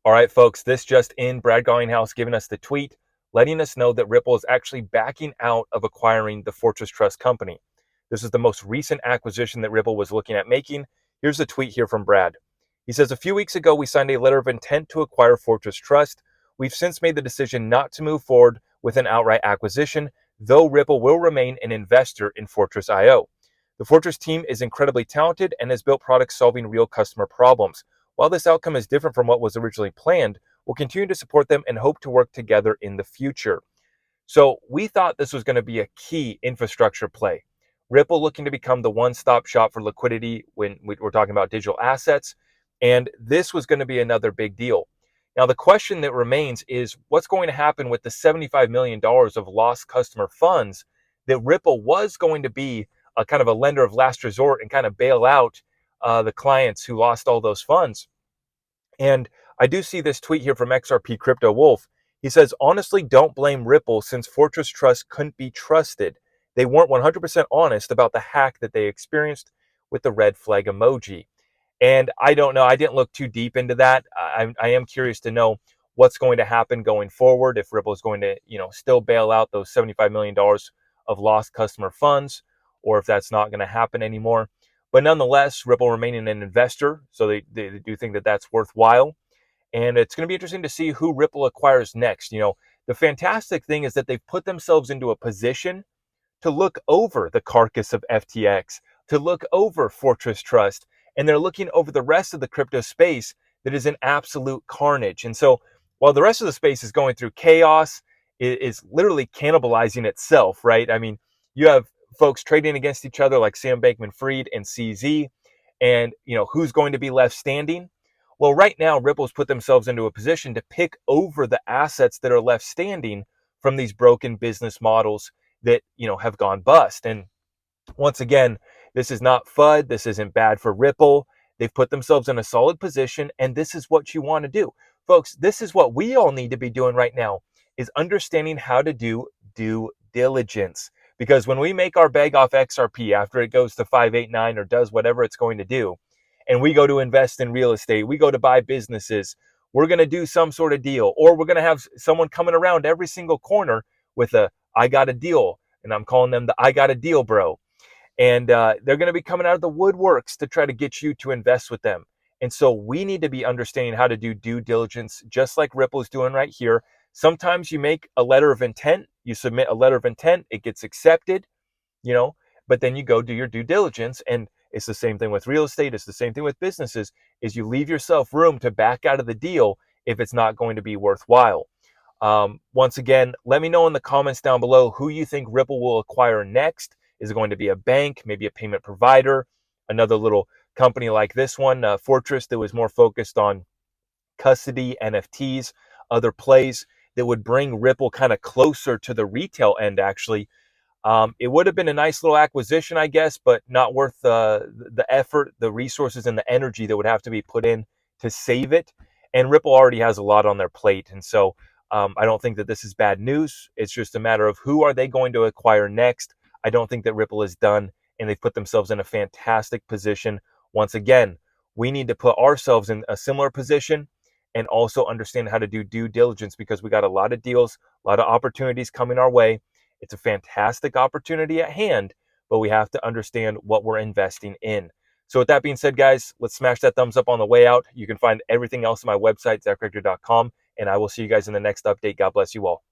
All right, folks, this just in, Brad Garlinghouse giving us the tweet, letting us know that Ripple is actually backing out of acquiring the Fortress Trust Company. This is the most recent acquisition that Ripple was looking at making. Here's a tweet here from Brad. He says, a few weeks ago, we signed a letter of intent to acquire Fortress Trust. We've since made the decision not to move forward with an outright acquisition, though Ripple will remain an investor in Fortress IO. The Fortress team is incredibly talented and has built products solving real customer problems. While this outcome is different from what was originally planned, we'll continue to support them and hope to work together in the future. So we thought this was going to be a key infrastructure play. Ripple looking to become the one-stop shop for liquidity when we're talking about digital assets. And this was going to be another big deal. Now, the question that remains is what's going to happen with the $75 million of lost customer funds that Ripple was going to be a kind of a lender of last resort and kind of bail out the clients who lost all those funds. And I do see this tweet here from XRP Crypto Wolf. He says, honestly, don't blame Ripple since Fortress Trust couldn't be trusted. They weren't 100% honest about the hack that they experienced with the red flag emoji. And I don't know. I didn't look too deep into that. I am curious to know what's going to happen going forward, if Ripple is going to, still bail out those $75 million of lost customer funds, or if that's not going to happen anymore. But nonetheless, Ripple remaining an investor, so they do think that that's worthwhile. And it's going to be interesting to see who Ripple acquires next. The fantastic thing is that they've put themselves into a position to look over the carcass of FTX, to look over Fortress Trust, and they're looking over the rest of the crypto space that is in absolute carnage. And so while the rest of the space is going through chaos, it is literally cannibalizing itself, right? I mean, you have folks trading against each other like Sam Bankman-Fried and CZ, and who's going to be left standing? Well, right now, Ripple's put themselves into a position to pick over the assets that are left standing from these broken business models that have gone bust. And once again, this is not FUD. This isn't bad for Ripple. They've put themselves in a solid position, and this is what you want to do. Folks, this is what we all need to be doing right now, is understanding how to do due diligence. Because when we make our bag off XRP after it goes to 589 or does whatever it's going to do, and we go to invest in real estate, we go to buy businesses, we're going to do some sort of deal, or we're going to have someone coming around every single corner with a, I got a deal. And I'm calling them the I got a deal, bro. And they're going to be coming out of the woodworks to try to get you to invest with them. And so we need to be understanding how to do due diligence, just like Ripple is doing right here. Sometimes you make a letter of intent, you submit a letter of intent, it gets accepted, but then you go do your due diligence. And it's the same thing with real estate. It's the same thing with businesses, is you leave yourself room to back out of the deal if it's not going to be worthwhile. Once again, let me know in the comments down below who you think Ripple will acquire next. Is it going to be a bank, maybe a payment provider, another little company like this one, Fortress, that was more focused on custody, NFTs, other plays that would bring Ripple kind of closer to the retail end, actually. It would have been a nice little acquisition, I guess, but not worth the effort, the resources, and the energy that would have to be put in to save it. And Ripple already has a lot on their plate. And so I don't think that this is bad news. It's just a matter of who are they going to acquire next. I don't think that Ripple is done, and they've put themselves in a fantastic position. Once again, we need to put ourselves in a similar position and also understand how to do due diligence, because we got a lot of deals, a lot of opportunities coming our way. It's a fantastic opportunity at hand, but we have to understand what we're investing in. So with that being said, guys, let's smash that thumbs up on the way out. You can find everything else on my website, zachrector.com, and I will see you guys in the next update. God bless you all.